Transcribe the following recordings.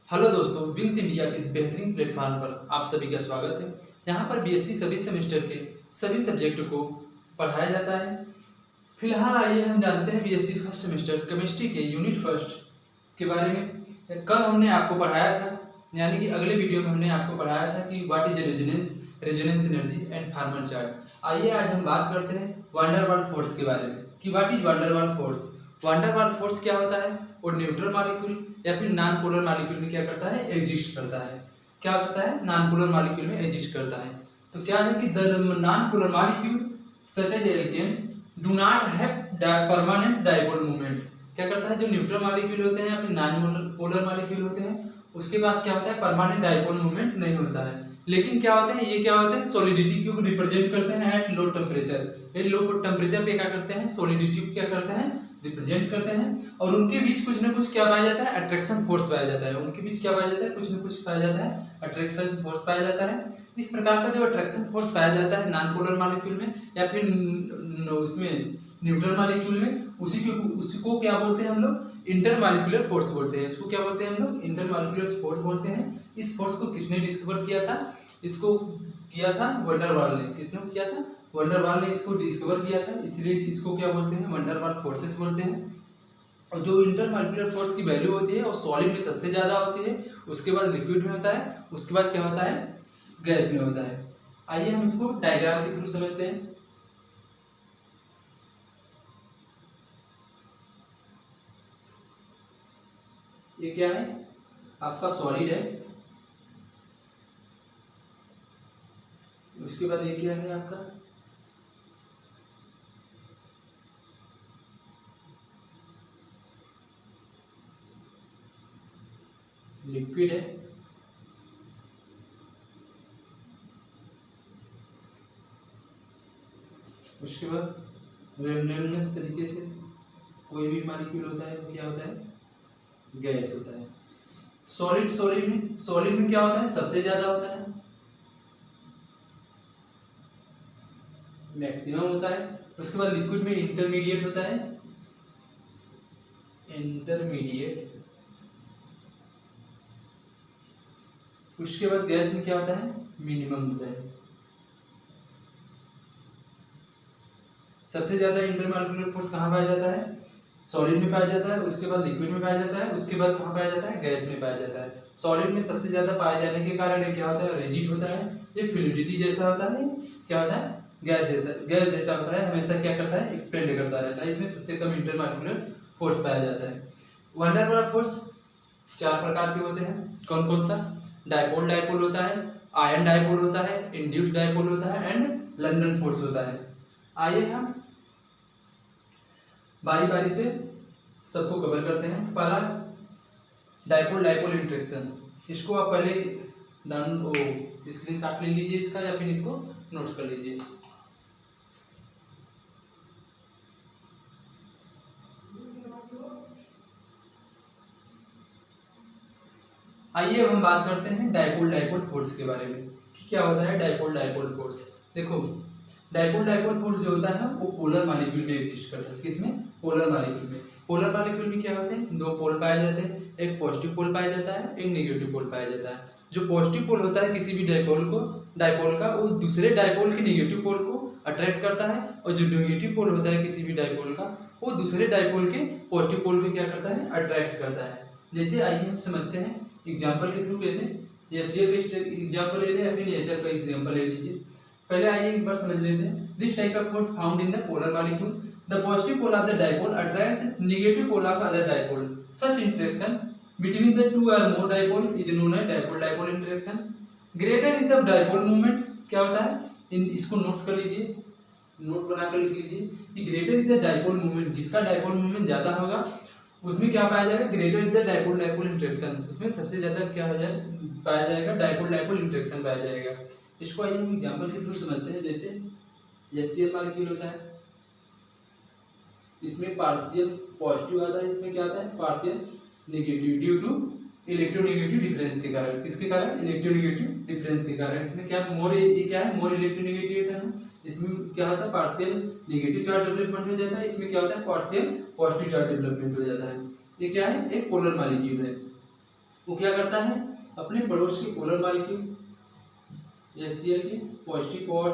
Hello दोस्तों, wings India के इस बेहतरीन प्लेटफॉर्म पर आप सभी का स्वागत है। यहाँ पर बीएससी सभी सेमेस्टर के सभी सब्जेक्ट को पढ़ाया जाता है। फिलहाल आइए हम जानते हैं बीएससी फर्स्ट सेमेस्टर केमिस्ट्री के यूनिट फर्स्ट के बारे में। कल हमने आपको पढ़ाया था, यानी कि अगले वीडियो में हमने आपको पढ़ाया था कि what is resonance energy and farmer chart. आइए आज हम बात करते हैं वांडर वाल फोर्स के बारे में कि व्हाट इज वांडर वाल फोर्स। वांडर वाल फोर्स क्या होता है? और न्यूट्रल मॉलिक्यूल या फिर नॉन पोलर मॉलिक्यूल में क्या करता है? एग्जिस्ट करता है। क्या करता है? नॉन पोलर मॉलिक्यूल में एग्जिस्ट करता है। तो क्या है कि the non polar molecule such as alkane do not have permanent dipole movement. क्या करता है? जो न्यूट्रल मॉलिक्यूल होते हैं या फिर नॉन पोलर मॉलिक्यूल होते हैं उसके पास क्या होता है? परमानेंट डाइपोल मूवमेंट नहीं होता है। लेकिन क्या होते हैं? ये क्या होते हैं? सॉलिडिटी को रिप्रेजेंट करते हैं एट लो टेम्परेचर। ये लो टेम्परेचर पे क्या करते हैं? सॉलिडिटी को क्या करते हैं? रिप्रेजेंट करते हैं। और उनके बीच कुछ ना कुछ क्या पाया जाता है? अट्रैक्शन फोर्स पाया जाता है। उनके बीच क्या पाया जाता है? कुछ ना कुछ पाया जाता है, अट्रैक्शन फोर्स पाया जाता है। इस प्रकार का जो अट्रैक्शन फोर्स पाया जाता है नॉन पोलर मॉलिक्यूल में या फिर उसमें न्यूट्रल मॉलिक्यूल में, उसको क्या बोलते हैं हम लोग? इंटरमॉलिक्यूलर फोर्स बोलते हैं। इसको क्या बोलते हैं हम लोग? इंटरमॉलिक्यूलर फोर्स बोलते हैं। इस फोर्स को किसने डिस्कवर किया था? इसको किया था वंडर वाल ने। किसने किया था? वंडर वाल ने इसको डिस्कवर किया था, इसलिए इसको क्या बोलते हैं? वंडर वाल फोर्सेस बोलते हैं। और जो इंटरमॉलिक्यूलर फोर्स की वैल्यू होती है वो सॉलिड में सबसे ज्यादा होती है, उसके बाद लिक्विड में होता है, उसके बाद क्या होता है? गैस में होता है। आइए हम इसको डायग्राम के थ्रू समझते हैं। ये क्या है? आपका सॉलिड है। उसके बाद ये क्या है आपका? लिक्विड है। उसके बाद रेंडमनेस तरीके से कोई भी मॉलिक्यूल होता है वो क्या होता है? गैस होता है। सॉलिड में क्या होता है? सबसे ज्यादा होता है, मैक्सिमम होता है। उसके बाद लिक्विड में इंटरमीडिएट होता है, इंटरमीडिएट। उसके बाद गैस में क्या होता है? मिनिमम होता है। सबसे ज्यादा इंटरमॉलिक्यूलर फोर्स कहाँ पाया जाता है? सॉलिड में पाया जाता है। उसके बाद लिक्विड में पाया जाता है। उसके बाद कहाँ पाया जाता है? गैस में पाया जाता है। सॉलिड में सबसे ज्यादा पाए जाने के कारण ये क्या होता है? रिजिड होता है, ये फ्लूइडिटी जैसा होता है। क्या होता है? गैस जैसा होता है, हमेशा क्या करता है? एक्सपेंड करता रहता है। इसमें सबसे कम इंटरमॉलिक्यूलर फोर्स पाया जाता है। वंडर वाल फोर्स 4 प्रकार के होते हैं। कौन कौन सा? डाइपोल होता है, आयन डाइपोल होता है, इंड्यूस्ड डाइपोल होता है एंड लंडन फोर्स होता है। आइए हम बारी बारी से सबको कवर करते हैं। पहला डाइपोल इंटरेक्शन। इसको आप पहले स्क्रीनशॉट ले लीजिए इसका, या फिर इसको नोट्स कर लीजिए। आइए अब हम बात करते हैं डाइपोल फोर्स के बारे में कि क्या होता है डाइपोल फोर्स। देखो, डाइपोल फोर्स जो होता है वो पोलर मॉलिक्यूल में एग्जिस्ट करता है। किसमें? पोलर मॉलिक्यूल में। पोलर मॉलिक्यूल में क्या होते हैं? 2 पोल पाए जाते हैं, एक पॉजिटिव पोल पाया जाता है, एक नेगेटिव पोल पाया जाता है। जो पॉजिटिव पोल होता है किसी भी डाइपोल का वो दूसरे डाइपोल के नेगेटिव पोल को अट्रैक्ट करता है, और जो नेगेटिव पोल होता है किसी भी डाइपोल का वो दूसरे डाइपोल के पॉजिटिव पोल को क्या करता है? अट्रैक्ट करता है। जैसे आइए हम समझते हैं एग्जाम्पल के थ्रू। कैसे? एशियर का एग्जाम्पल ले लें या फिर नेचर का एग्जाम्पल ले लीजिए। पहले आइए एक बार समझ लेते हैं। This type of force found in the polar molecule, the positive pole of the dipole attract the negative pole of other dipole. Such interaction between the 2 or more dipole is known as dipole interaction. Greater is the dipole movement. क्या होता है? इसको notes कर लीजिए, note बनाकर लिख लीजिए कि greater is the dipole movement. जिसका डाइपोल मूवमेंट ज्यादा होगा उसमें क्या पाया जाएगा? Greater is the dipole interaction. उसमें सबसे ज्यादा क्या हो जाए पाया जाएगा? डाइपोल इंटरेक्शन पाया जाएगा। इसको आइए हम एग्जांपल के थ्रू समझते हैं। जैसे एचसीएल मॉलिक्यूल होता है, इसमें पार्शियल पॉजिटिव आता है, इसमें क्या आता है? Partial negative due to electronegative difference के कारण। किसके कारण? इलेक्ट्रोनेगेटिव डिफरेंस के कारण। इसमें क्या मोर, ये क्या है? मोर इलेक्ट्रोनेगेटिव है। इसमें क्या होता है? पार्शियल नेगेटिव चार्ज डेवलपमेंट हो जाता है। इसमें क्या होता है? पार्शियल पॉजिटिव चार्ज डेवलपमेंट हो जाता है। ये क्या है? एक पोलर मॉलिक्यूल है। वो क्या करता है, अपने पड़ोस के पोलर मॉलिक्यूल HCl के पॉजिटिव और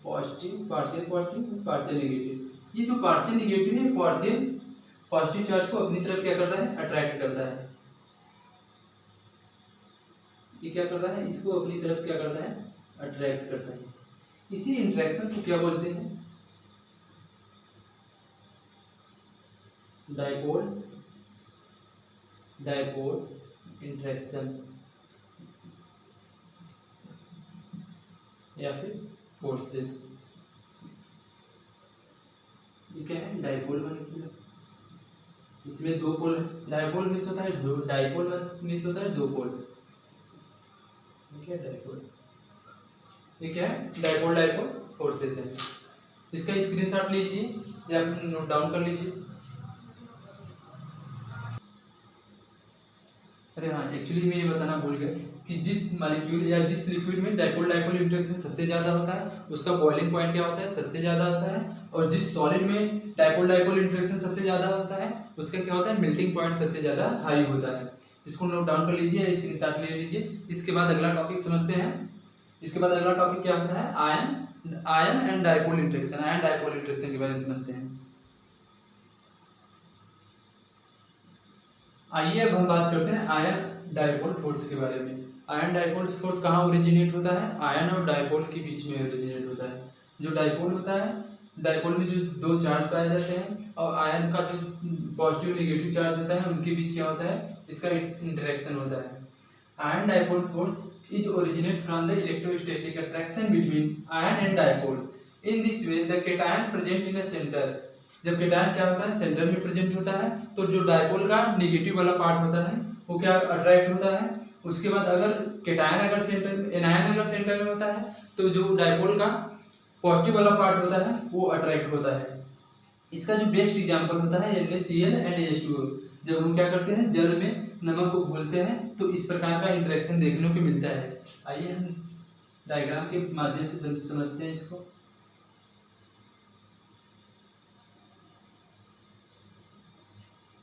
positive, partial positive, partial negative, ये जो पार्शियल नेगेटिव है पार्शियल पॉजिटिव चार्ज को अपनी तरफ क्या करता है, अट्रैक्ट करता है। ये क्या करता है, इसको अपनी तरफ क्या करता है, अट्रैक्ट करता है। इसी इंटरेक्शन को क्या बोलते हैं, डाइपोल इंटरेक्शन या फिर फोर्सेस। ये क्या है, डाइपोल मॉलिक्यूल, इसमें दो पोल है, डाइपोल मिस होता है दो, डाइपोल मिस होता है दो पोल। क्या है डाइपोल, ये क्या है, डाइपोल फोर्सेस है। इसका स्क्रीनशॉट ले लीजिए या फिर नोट डाउन कर लीजिए। अरे हाँ, एक्चुअली मैं ये बताना भूल गया कि जिस मॉलिक्यूल या जिस लिक्विड में डाइपोल इंटरेक्शन सबसे ज़्यादा होता है उसका बॉइलिंग पॉइंट क्या होता है, सबसे ज़्यादा होता है, और जिस सॉलिड में डाइपोल इंटरेक्शन सबसे ज़्यादा होता है उसका क्या होता है, मेल्टिंग पॉइंट सबसे ज़्यादा हाई होता है। इसको नोट डाउन कर लीजिए, स्क्रीनशॉट ले लीजिए। इसके बाद अगला टॉपिक समझते हैं। इसके बाद अगला टॉपिक क्या होता है, आयन एंड डाइपोल इंटरेक्शन के बारे में समझते हैं। आइए अब हम बात करते हैं आयन डाइपोल फोर्स के बारे में। आयन डाइपोल फोर्स कहाँ ओरिजिनेट होता है, आयन और डाइपोल के बीच में ओरिजिनेट होता है। जो डाइपोल होता है, डाइपोल में जो दो चार्ज पाए जाते हैं और आयन का जो पॉजिटिव नेगेटिव चार्ज होता है उनके बीच क्या होता है, इसका इंटरेक्शन होता है। Ion dipole force is originate from the electrostatic attraction between ion and dipole. In this way the cation present in a centre. जब केटायन क्या होता है, सेंटर में प्रेजेंट होता है, तो जो डाइपोल का नेगेटिव वाला पार्ट होता है वो क्या अट्रैक्ट होता है। उसके बाद अगर केटायन अगर सेंटर में, एनायन अगर सेंटर में होता है तो जो डाइपोल का पॉजिटिव वाला पार्ट होता है वो अट्रैक्ट होता है। इसका जो बेस्ट एग्जांपल होता है NaCl एंड H2O। जब हम क्या करते हैं, जल में नमक को घोलते हैं तो इस प्रकार का इंटरेक्शन देखने को मिलता है। आइए हम डायग्राम के माध्यम से समझते हैं इसको।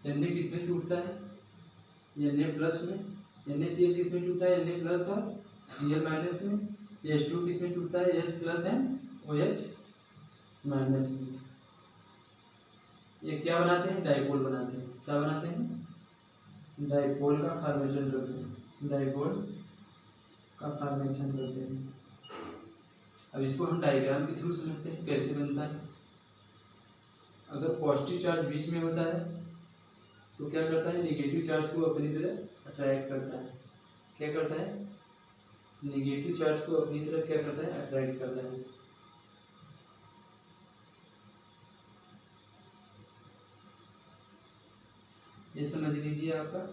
Na किसमें टूटता है, Na प्लस में, NaCl किसमें टूटता है, Na प्लस और Cl माइनस में। H2O किसमें टूटता है, H plus and OH minus में। ये क्या बनाते हैं, डाइपोल बनाते हैं। क्या बनाते हैं, डाइपोल का फॉर्मेशन करते हैं, डाइपोल का फॉर्मेशन करते हैं। अब इसको हम डायग्राम के थ्रू समझते हैं कैसे बनता है। अगर पॉजिटिव चार्ज बीच में होता है तो क्या करता है, नेगेटिव चार्ज को अपनी तरफ अट्रैक्ट करता है। क्या करता है, नेगेटिव चार्ज को अपनी तरफ क्या करता है, अट्रैक्ट करता है। ये समझ लीजिए आपका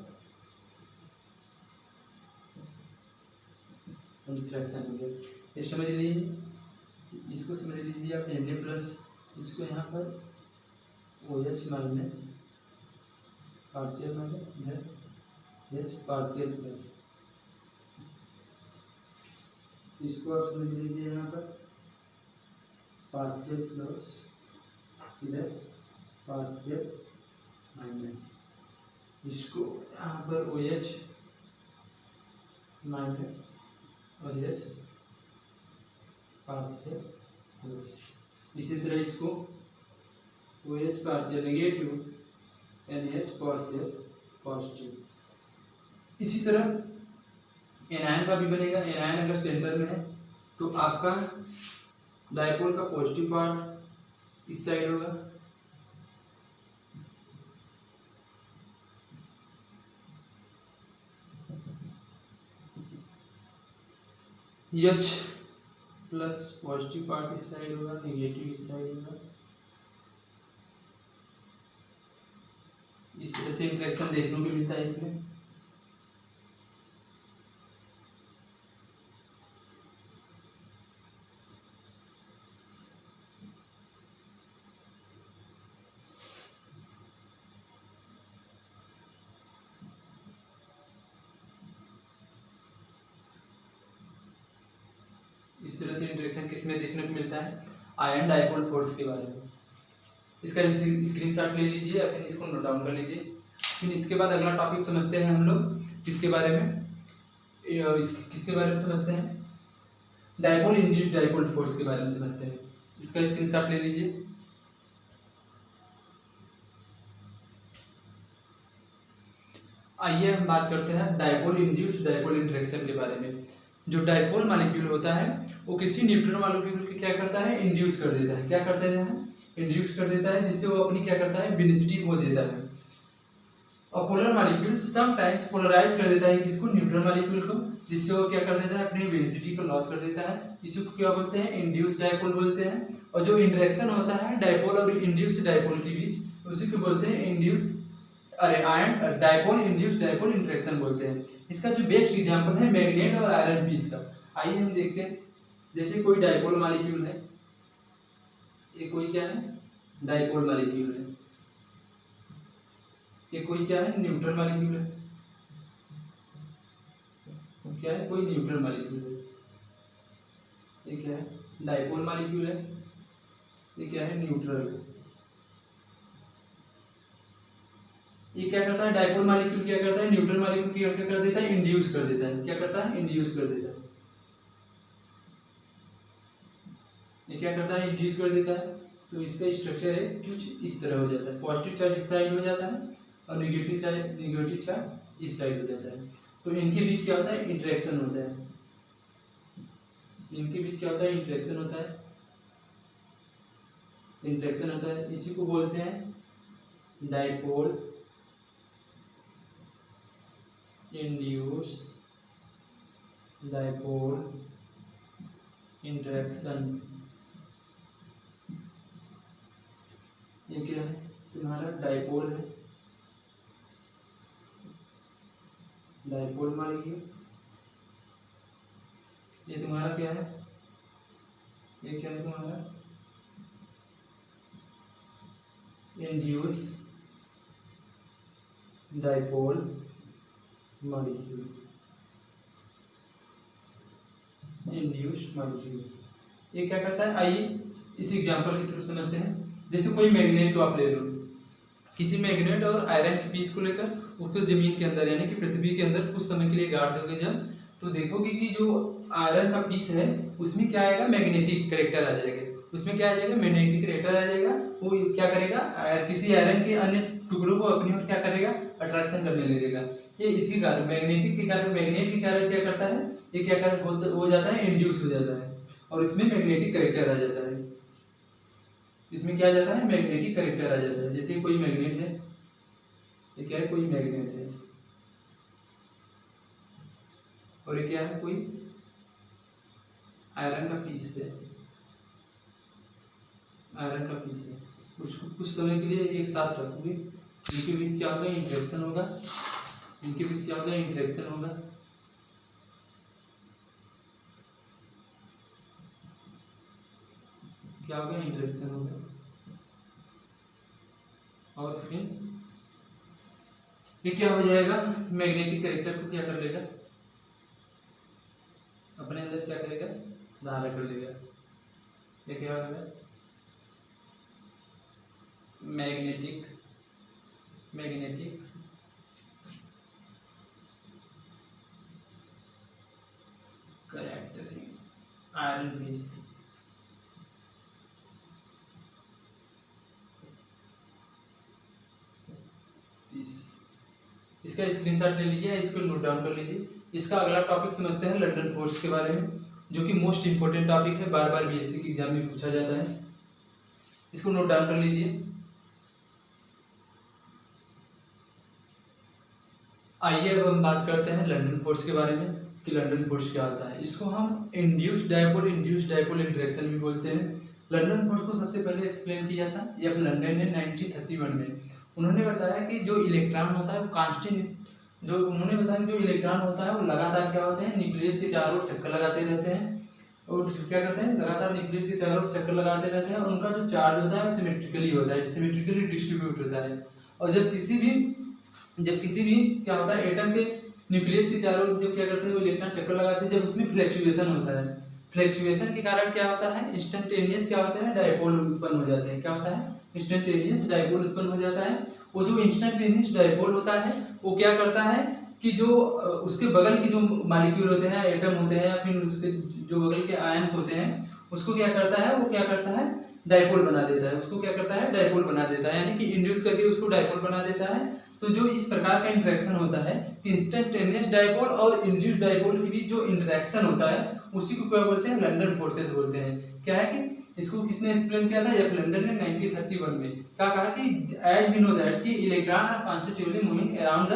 इंटरेक्शन हो गया। ये समझ लीजिए, इसको समझ लीजिए आप Na प्लस, इसको यहाँ पर OH माइनस पार्शियल माइनस, इधर H पार्शियल प्लस। इसको आप समझ लीजिए यहाँ पर पार्शियल प्लस, इधर पार्शियल माइनस। इसको यहाँ पर OH माइनस और H पार्शियल प्लस। इसी तरह इसको OH partial negative, NH partial positive. इसी तरह एनायन का भी बनेगा। एनायन अगर सेंटर में है तो आपका डाइपोल का पॉजिटिव पार्ट इस साइड होगा, H प्लस पॉजिटिव पार्ट इस साइड होगा, नेगेटिव इस साइड होगा। इस तरह से इंटरेक्शन देखने को मिलता है इसमें। इस तरह से इंटरेक्शन किसमें देखने को मिलता है, आयन डाइपोल फोर्स के बारे में। इसका स्क्रीनशॉट ले लीजिए या फिर इसको नोट डाउन कर लीजिए। फिर इसके बाद अगला टॉपिक समझते हैं हम लोग किसके बारे में, किसके बारे में समझते हैं, डायपोल इंड्यूस्ड डायपोल फोर्स के बारे में समझते हैं। इसका स्क्रीनशॉट ले लीजिए। आइए हम बात करते हैं डायपोल इंड्यूस्ड डायपोल इंटरेक्शन के बारे में। जो डायपोल मॉलिक्यूल होता है वो किसी न्यूट्रॉन मॉलिक्यूल को क्या करता है, इंड्यूस कर देता है। क्या करते हैं, इंड्यूस कर देता है, जिससे वो अपनी क्या करता है, वेलोसिटी खो देता है। और पोलर मॉलिक्यूल समटाइम्स पोलराइज कर देता है किसको, न्यूट्रॉन मॉलिक्यूल को, जिससे वो क्या कर देता है, अपनी वेलोसिटी को लॉस कर देता है। इसी को क्या बोलते हैं, इंड्यूस्ड डायपोल बोलते हैं। और जो इंटरेक्शन होता है डायपोल और इंड्यूस्ड डायपोल के बीच, उसी को बोलते हैं induced iron dipole induced dipole interaction बोलते हैं। इसका जो बेस्ट एग्जांपल है मैग्नेट और आयरन पीस का। आइए हम देखते हैं, जैसे कोई डायपोल मॉलिक्यूल है, ये कोई क्या है, डायपोल मॉलिक्यूल है, ये कोई क्या है, न्यूट्रल मॉलिक्यूल है, क्या है, कोई न्यूट्रल मॉलिक्यूल है, ये क्या है, डायपोल मॉलिक्यूल है, ये क्या है, न्यूट्रल है। ये क्या करता है, डायपोल मॉलिक्यूल क्या करता है, न्यूट्रल मॉलिक्यूल क्या कर देता है, इंड्यूस कर देता है। क्या करता है, इंड्यूस कर देता है। ये क्या करता है, इंड्यूस कर देता है। तो इसका स्ट्रक्चर है कुछ इस तरह हो जाता है, पॉजिटिव चार्ज इस साइड हो जाता है और नेगेटिव चार्ज इस साइड हो जाता है। तो इनके बीच क्या होता है, इंटरेक्शन होता है। इनके बीच क्या होता है, इंटरेक्शन होता है, इंटरेक्शन होता है। इसी को बोलते हैं डायपोल इंड्यूस डायपोल इंटरेक्शन। ये क्या है, तुम्हारा डायपोल है, डायपोल मॉलिक्यूल। ये तुम्हारा क्या है, ये क्या है तुम्हारा induce dipole molecule, induce molecule. ये क्या करता है, आइए इस एग्जांपल के थ्रू समझते हैं। जैसे कोई मैग्नेट को आप ले लो, किसी मैग्नेट और आयरन के पीस को लेकर उसको जमीन के अंदर यानी कि पृथ्वी के अंदर कुछ समय के लिए गाड़ दोगे जब, तो देखोगे कि जो आयरन का पीस है उसमें क्या आएगा, मैग्नेटिक कैरेक्टर आ जाएगा। उसमें क्या आ जाएगा, मैग्नेटिक कैरेक्टर आ जाएगा। वो क्या करेगा, किसी आयरन के अन्य टुकड़ों को अपनी ओर क्या करेगा, अट्रैक्शन करने लगेगा। ये इसी कारण मैग्नेटिक के कारण, मैग्नेट के कारण क्या करता है, ये क्या कारण हो जाता है, इंड्यूस हो जाता है और इसमें मैग्नेटिक कैरेक्टर आ जाता है। इसमें क्या आ जाता है, मैग्नेटिक कैरेक्टर आ जाता है। जैसे कोई मैग्नेट है, ये क्या है, कोई मैग्नेट है और ये क्या है, कोई आयरन का पीस है, आयरन का पीस है। कुछ समय के लिए एक साथ रखोगे, इनके बीच क्या होगा, इंटरेक्शन होगा, इनके बीच क्या होगा, इंटरेक्शन होगा। क्या होगा, इंटरेक्शन होगा और फिर ये क्या हो जाएगा, मैग्नेटिक कैरेक्टर को क्या कर लेगा, अपने अंदर क्या करेगा, धारण कर लेगा। ये क्या होगा, मैग्नेटिक कैरेक्टर आयरन पीस। इसका स्क्रीनशॉट ले लीजिए, इसको नोट डाउन कर लीजिए। इसका अगला टॉपिक समझते हैं लंदन फोर्स के बारे में, जो कि मोस्ट इंपोर्टेंट टॉपिक है, बार बार बीएससी के एग्जाम में पूछा जाता है। इसको नोट डाउन कर लीजिए। आइए अब हम बात करते हैं लंदन फोर्स के बारे में कि लंदन फोर्स क्या होता है। इसको हम इंड्यूस्ड डायपोल इंटरेक्शन भी बोलते हैं। लंदन फोर्स को सबसे पहले एक्सप्लेन किया था ये अब लंदन ने 1931 में। उन्होंने बताया कि जो इलेक्ट्रॉन होता है वो कांस्टेंट, जो उन्होंने बताया कि जो इलेक्ट्रॉन होता है वो लगातार क्या होते हैं, न्यूक्लियस के चारों ओर चक्कर लगाते रहते हैं और क्या करते हैं, लगातार न्यूक्लियस के चारों ओर चक्कर लगाते रहते हैं। उनका जो चार्ज होता है वो सिमेट्रिकली होता है, सिमेट्रिकली डिस्ट्रीब्यूट होता है। और जब किसी भी क्या होता है, एटम के न्यूक्लियस के चारों ओर जब क्या करते हैं वो इलेक्ट्रॉन चक्कर लगाते हैं, जब उसमें फ्लैक्चुएशन होता है, फ्लैक्चुएशन के कारण क्या होता है, इंस्टेंटेनियस क्या होता है, डायपोल उत्पन्न हो जाते हैं। क्या होता है, इंस्टेंटेनियस डायपोल उत्पन्न हो जाता है। वो जो इंस्टेंटेनियस डायपोल होता है वो क्या करता है कि जो उसके बगल के जो मॉलिक्यूल होते हैं, एटम होते हैं, या फिर उसके जो बगल के आयंस होते हैं, उसको क्या करता है, वो क्या करता है, डायपोल बना देता है। उसको क्या करता है, डायपोल बना देता है, यानी कि इंड्यूस करके उसको डायपोल बना देता है। तो जो इस प्रकार का इंटरेक्शन होता है, इंस्टेंटेनियस डायपोल और इंड्यूस्ड डायपोल के बीच जो इंटरेक्शन होता है उसी को क्या बोलते हैं, लंडन फोर्सेस बोलते हैं। क्या है कि इसको किसने एक्सप्लेन किया था, एफ लंडन ने 1931 में। क्या कहा कि एज वी नो दैट कि electron are constitutively moving around the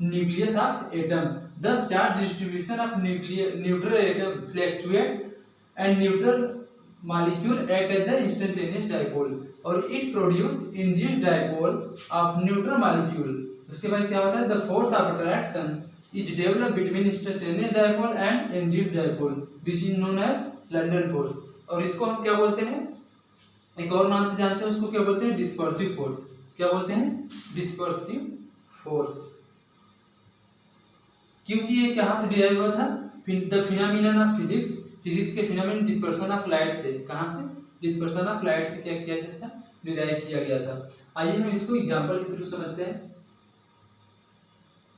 nucleus of atom, thus charge distribution of neutral atom fluctuate and neutral molecule act as the instantaneous dipole और it produce induced dipole of neutral molecule। उसके बाद क्या होता है, the force of attraction is developed between instantaneous dipole and induced dipole which is known as London force। और इसको हम क्या बोलते हैं, एक और नाम से जानते हैं, उसको क्या बोलते हैं, डिस्पर्सिव फोर्स। क्या बोलते हैं, डिस्पर्सिव फोर्स। क्योंकि ये कहाँ से डिराइव हुआ था, the phenomenon of physics, physics के फिनोमेनन डिस्पर्सन ऑफ लाइट से। कहाँ से, डिस्पर्सन ऑफ लाइट से क्या किया जाता है, डिराइव किया गया था। आइए हम इसको एग्जांपल के थ्रू समझते हैं,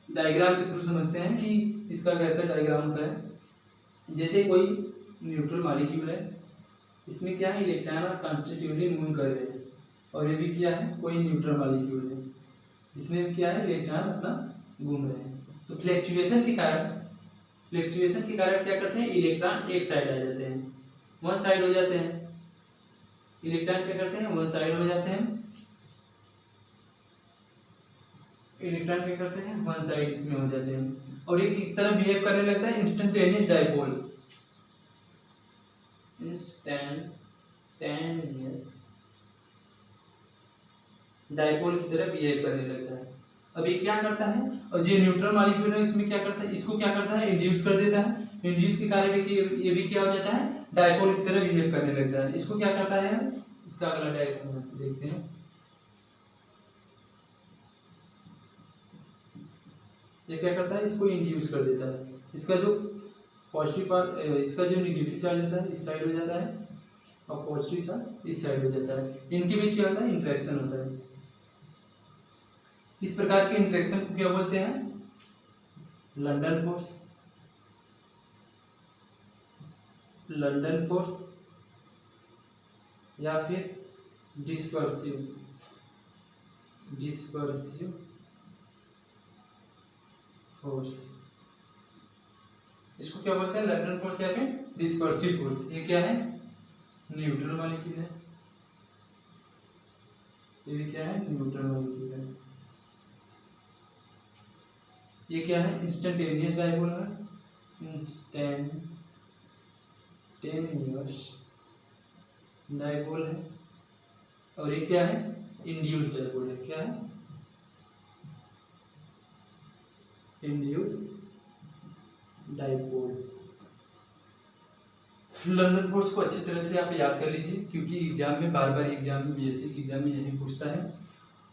डायग्राम के थ्रू समझते हैं कि इसका कैसा डायग्राम होता है। जैसे कोई न्यूट्रल मॉलिक्यूल है, इसमें क्या है, इलेक्ट्रॉन और कॉन्स्टिट्यूटिवली मूव कर रहे हैं, और ये भी क्या है, कोई न्यूट्रल मॉलिक्यूल है, इसमें क्या है, इलेक्ट्रॉन अपना घूम रहे हैं। तो फ्लैक्चुएशन के कारण क्या करते हैं, इलेक्ट्रॉन एक साइड आ जाते हैं, वन साइड हो जाते हैं। इलेक्ट्रॉन क्या करते हैं, वन साइड हो जाते हैं। इलेक्ट्रॉन क्या करते हैं, वन साइड इसमें हो जाते हैं। और ये किस तरह बिहेव करने लगता है, इंस्टेंटेनियस डायपोल, इंस्टेंटेनियस डायपोल की तरह बिहेव करने लगता है। अब ये क्या करता है, और जो न्यूट्रल मॉलिक्यूल है इसमें क्या करता है, इसको क्या करता है, इंड्यूस कर देता है। इंड्यूस के कारण ये भी क्या हो जाता है, डायपोल की तरह बिहेव करने लगता है। इसको क्या करता है, इसका अगला डायग्राम से देखते हैं। ये क्या करता है, इसको इंड्यूस कर देता है। इसका जो पॉजिटिव पार्ट, इसका जो नेगेटिव चार्ज होता है इस साइड हो जाता है, और पॉजिटिव चार्ज इस साइड हो जाता है। इनके बीच क्या होता है, इंटरेक्शन होता है। इस प्रकार के इंटरेक्शन को क्या बोलते हैं, लंडन फोर्स। लंडन फोर्स या फिर डिस्पर्सिव फोर्स, इसको क्या बोलते हैं, लंडन फोर्स या फिर डिस्पर्सिव फोर्स। ये क्या है, न्यूट्रल मॉलिक्यूल है, ये भी क्या है, न्यूट्रल मॉलिक्यूल है। ये क्या है, इंस्टेंटेनियस डायपोल है, इंस्टेंटेनियस डायपोल है। और ये क्या है, इंड्यूस्ड डायपोल है। क्या है, इंड्यूस्ड डायपोल। लंडन फोर्स को अच्छी तरह से आप याद कर लीजिए, क्योंकि एग्जाम में बार बार बीएससी की एग्जाम में यही पूछता है।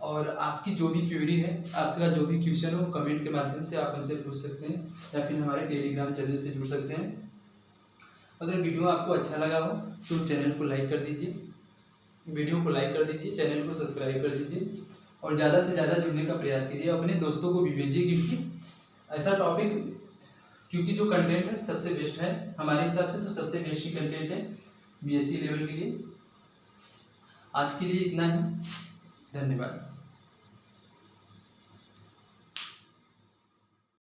और आपकी जो भी क्वेरी है, आपका जो भी क्वेश्चन हो, कमेंट के माध्यम से आप हमसे पूछ सकते हैं, या फिर हमारे टेलीग्राम चैनल से जुड़ सकते हैं। अगर वीडियो आपको अच्छा लगा हो तो चैनल को लाइक कर दीजिए, चैनल को सब्सक्राइब कर दीजिए, और ज़्यादा से ज़्यादा जुड़ने का प्रयास कीजिए। अपने दोस्तों को भी भेजिए, क्योंकि ऐसा टॉपिक, क्योंकि जो कंटेंट है सबसे बेस्ट है हमारे हिसाब से, तो सबसे बेस्ट ही कंटेंट है बीएससी लेवल के लिए। आज के लिए इतना ही, धन्यवाद।